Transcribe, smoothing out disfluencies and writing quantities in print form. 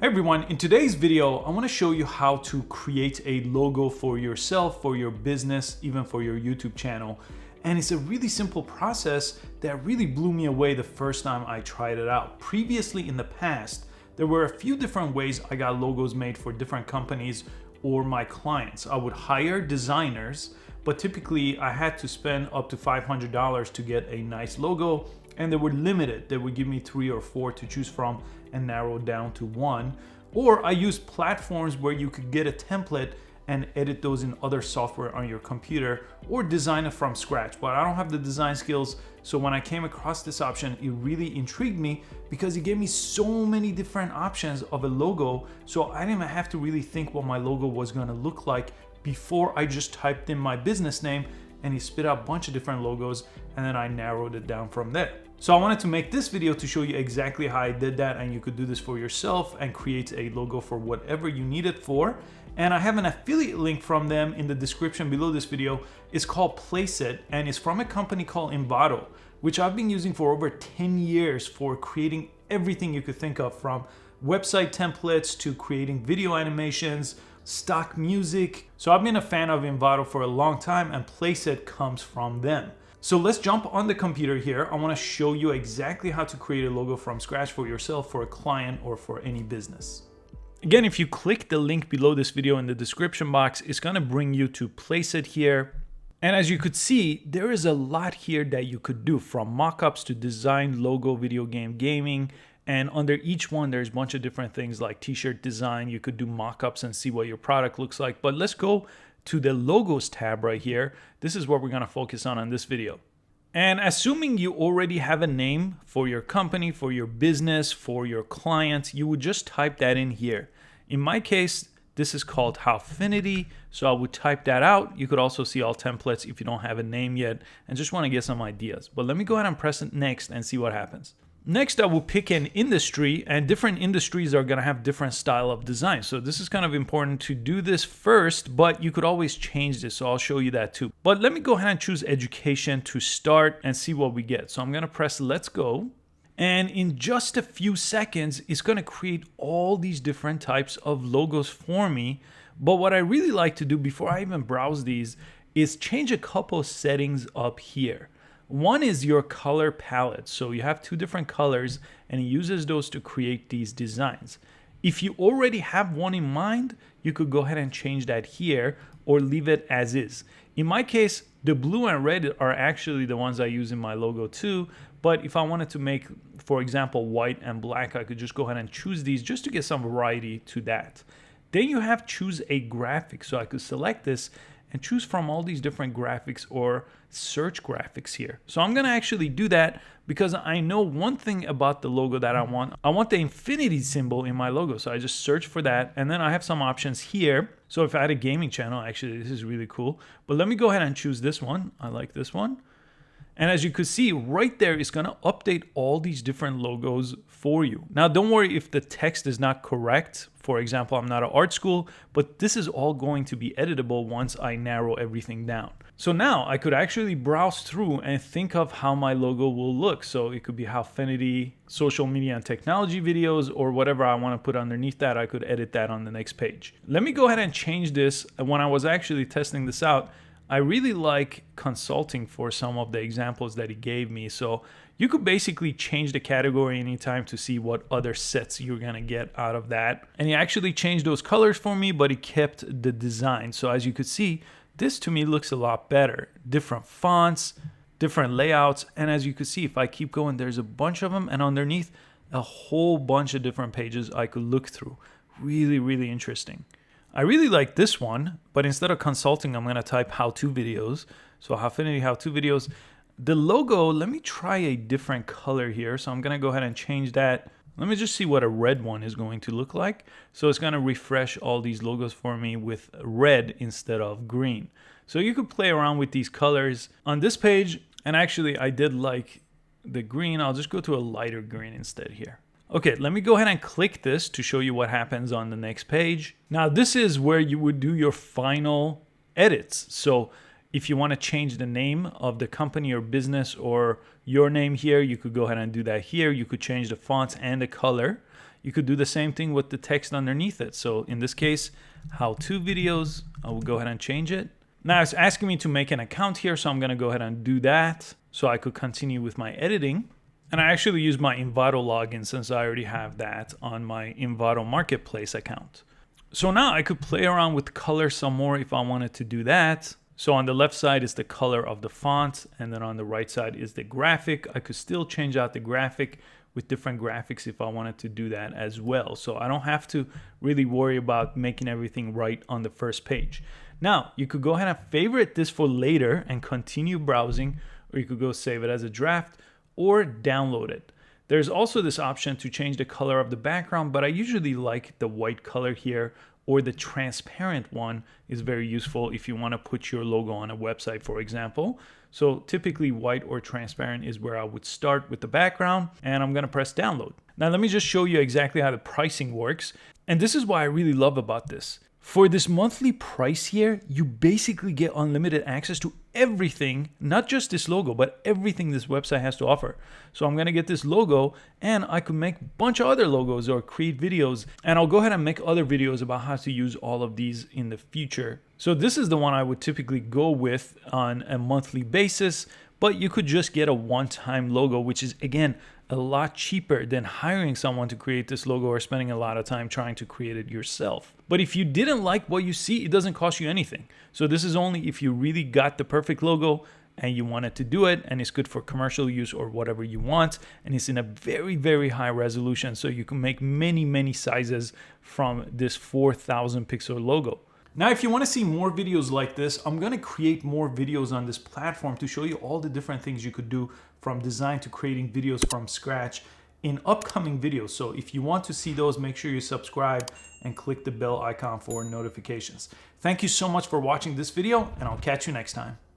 Hey everyone, in today's video, I want to show you how to create a logo for yourself, for your business, even for your YouTube channel. And it's a really simple process that really blew me away the first time I tried it out. Previously in the past, there were a few different ways I got logos made for different companies or my clients. I would hire designers, but typically I had to spend up to $500 to get a nice logo, and they were limited. They would give me 3 or 4 to choose from and narrow down to one. Or I used platforms where you could get a template and edit those in other software on your computer or design it from scratch. But I don't have the design skills, so when I came across this option, it really intrigued me because it gave me so many different options of a logo, so I didn't have to really think what my logo was gonna look like before I just typed in my business name and he spit out a bunch of different logos, and then I narrowed it down from there. So I wanted to make this video to show you exactly how I did that, and you could do this for yourself and create a logo for whatever you need it for. And I have an affiliate link from them in the description below this video. It's called Placeit, and it's from a company called Envato, which I've been using for over 10 years for creating everything you could think of, from website templates to creating video animations, stock music. So I've been a fan of Envato for a long time, and Placeit comes from them. So let's jump on the computer here. I want to show you exactly how to create a logo from scratch for yourself, for a client, or for any business. Again, if you click the link below this video in the description box, it's going to bring you to Placeit here. And as you could see, there is a lot here that you could do, from mockups to design, logo, video game, gaming. And under each one, there's a bunch of different things like t-shirt design. You could do mockups and see what your product looks like. But let's go to the logos tab right here. This is what we're going to focus on this video. And assuming you already have a name for your company, for your business, for your client, you would just type that in here. In my case, this is called Howfinity, so I would type that out. You could also see all templates if you don't have a name yet and just want to get some ideas. But let me go ahead and press it next and see what happens. Next, I will pick an industry, and different industries are going to have different style of design. So this is kind of important to do this first, but you could always change this. So I'll show you that too. But let me go ahead and choose education to start and see what we get. So I'm going to press let's go. And in just a few seconds, it's going to create all these different types of logos for me. But what I really like to do before I even browse these is change a couple settings up here. One is your color palette. So you have 2 different colors, and it uses those to create these designs. If you already have one in mind, you could go ahead and change that here or leave it as is. In my case, the blue and red are actually the ones I use in my logo too. But if I wanted to make, for example, white and black, I could just go ahead and choose these just to get some variety to that. Then you have choose a graphic. So I could select this and choose from all these different graphics or search graphics here. So I'm gonna actually do that because I know one thing about the logo that I want. I want the infinity symbol in my logo. So I just search for that, and then I have some options here. So if I had a gaming channel, actually this is really cool. But let me go ahead and choose this one. I like this one. And as you could see right there, it's gonna update all these different logos for you. Now, don't worry if the text is not correct. For example, I'm not an art school, but this is all going to be editable once I narrow everything down. So now I could actually browse through and think of how my logo will look. So it could be Howfinity, social media and technology videos, or whatever I want to put underneath that. I could edit that on the next page. Let me go ahead and change this. When I was actually testing this out, I really like consulting for some of the examples that he gave me. So you could basically change the category anytime to see what other sets you're gonna get out of that. And he actually changed those colors for me, but he kept the design. So as you could see, this to me looks a lot better. Different fonts, different layouts. And as you could see, if I keep going, there's a bunch of them, and underneath a whole bunch of different pages I could look through. Really, really interesting. I really like this one, but instead of consulting, I'm going to type how-to videos. So Howfinity how-to videos. The logo, let me try a different color here. So I'm going to go ahead and change that. Let me just see what a red one is going to look like. So it's going to refresh all these logos for me with red instead of green. So you could play around with these colors on this page. And actually, I did like the green. I'll just go to a lighter green instead here. Okay, let me go ahead and click this to show you what happens on the next page. Now, this is where you would do your final edits. So if you want to change the name of the company or business or your name here, you could go ahead and do that here. You could change the fonts and the color. you could do the same thing with the text underneath it. So in this case, how-to videos, I will go ahead and change it. Now it's asking me to make an account here, so I'm gonna go ahead and do that so I could continue with my editing. And I actually use my Envato login since I already have that on my Envato Marketplace account. So now I could play around with color some more if I wanted to do that. So on the left side is the color of the font, and then on the right side is the graphic. I could still change out the graphic with different graphics if I wanted to do that as well. So I don't have to really worry about making everything right on the first page. Now, you could go ahead and favorite this for later and continue browsing, or you could go save it as a draft or download it. There's also this option to change the color of the background, but I usually like the white color here, or the transparent one is very useful if you want to put your logo on a website, for example. So typically white or transparent is where I would start with the background, and I'm going to press download. Now let me just show you exactly how the pricing works. And this is what I really love about this. For this monthly price here, you basically get unlimited access to everything, not just this logo, but everything this website has to offer. So I'm gonna get this logo, and I could make a bunch of other logos or create videos, and I'll go ahead and make other videos about how to use all of these in the future. So this is the one I would typically go with on a monthly basis, but you could just get a one-time logo, which is, again, a lot cheaper than hiring someone to create this logo or spending a lot of time trying to create it yourself. But if you didn't like what you see, it doesn't cost you anything. So this is only if you really got the perfect logo and you wanted to do it, and it's good for commercial use or whatever you want, and it's in a very, very high resolution, so you can make many, many sizes from this 4,000 pixel logo. Now, if you want to see more videos like this, I'm going to create more videos on this platform to show you all the different things you could do from design to creating videos from scratch in upcoming videos. So if you want to see those, make sure you subscribe and click the bell icon for notifications. Thank you so much for watching this video, and I'll catch you next time.